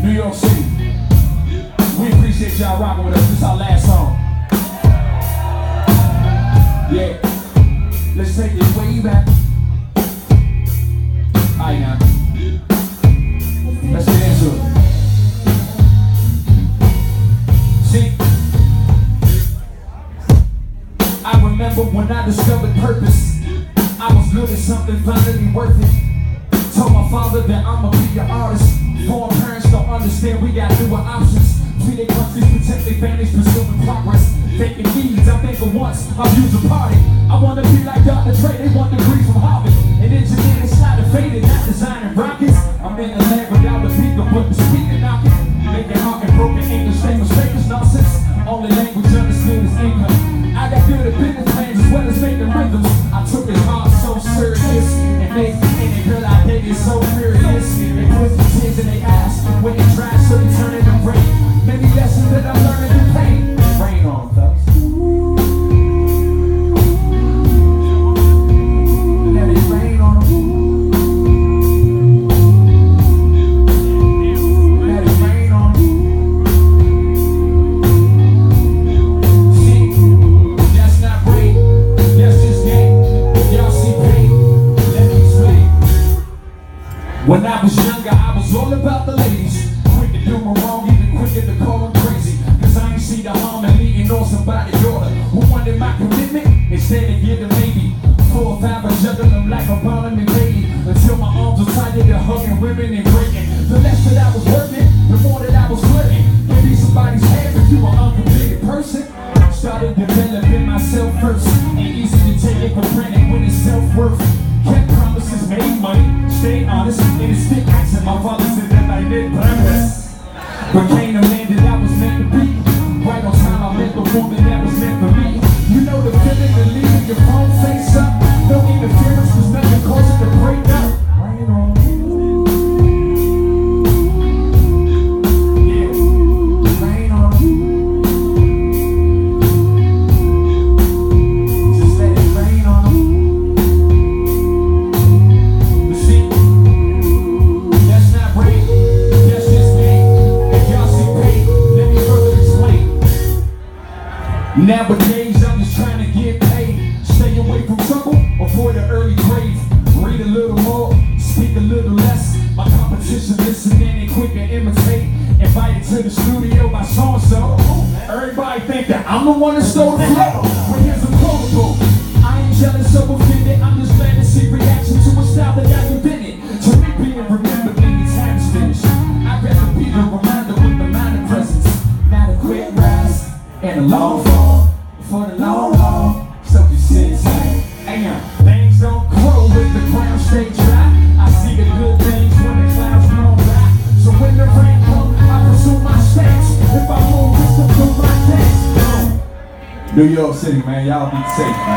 New York City. We appreciate y'all rocking with us. This is our last song. Yeah. Let's take it way back. Alright now. Let's get into it. See, I remember when I discovered purpose. I was good at something, finally worth it. Told my father that I'ma be an artist. Foreign parents don't understand, we got newer options. Free their countries, protect their families, pursuing progress. Taking needs, I think of once, I'll use a party. I wanna be like Dr. Dre, they want degrees from Harvard. An engineer inside the faded, not designing rockets. I'm in the lab without the speaker, but the speaker knocking. Making hard and broken English, they mistake is nonsense. Only language understood is income. I got good at business plans as well as making rhythms. I took his heart so serious and made any girl I dated so furious. They put the tears in their eyes when it dries, so they turn into rain. Many lessons that I'm learning through pain. Rain on, fellas. Let it rain on them. Let it rain on them. See, that's not rain. That's just game. Y'all see pain. Let me explain. When I was younger, I was all about the ladies. Quick to do me wrong, even quicker to call them crazy. Cause I ain't see the harm in leaning on somebody's daughter who wanted my commitment instead of giving maybe 4 or 5. I juggled them like a bottom and baby until my arms were tired of hugging women and breaking. The less that I was working, the more that I was flirting. Maybe somebody's half if you an uncompleted person. Started developing myself first. Ain't easy to take it for granted when it's self-worth. Kept promises, made money, stayed honest, and it's still accent. My father said that I did progress. Became the man that I was meant to be. Right on time, I met the woman that was meant for me. You know the feeling of leaving your phone face up. No interference, was nothing causing to break up. Rain on me. Yeah, rain on me. Just let it rain on me. You see, that's not rain. That's just pain. If y'all see pain, let me further explain. Nowadays, I'm just trying to get paid. Stay away from trouble, avoid an early grave. Read a little more, speak a little less. My competition listening and quick to imitate. Invited to the studio by so-and-so. Everybody think that I'm the one that stole the flow. But here's a protocol. I ain't jealous or offended. I'm just glad to see reaction to a style that got invented. To me, being remembered means time is finished. I'd rather be the reminder with the minor presence. Not a quick rise and a long fall for the long haul. So just sit tight. Damn, things don't grow with the ground stay dry. I see the good things when the clouds blow by. So when the rain comes, I pursue my steps. If I move, listen to my text. New York City, man, y'all be safe, man.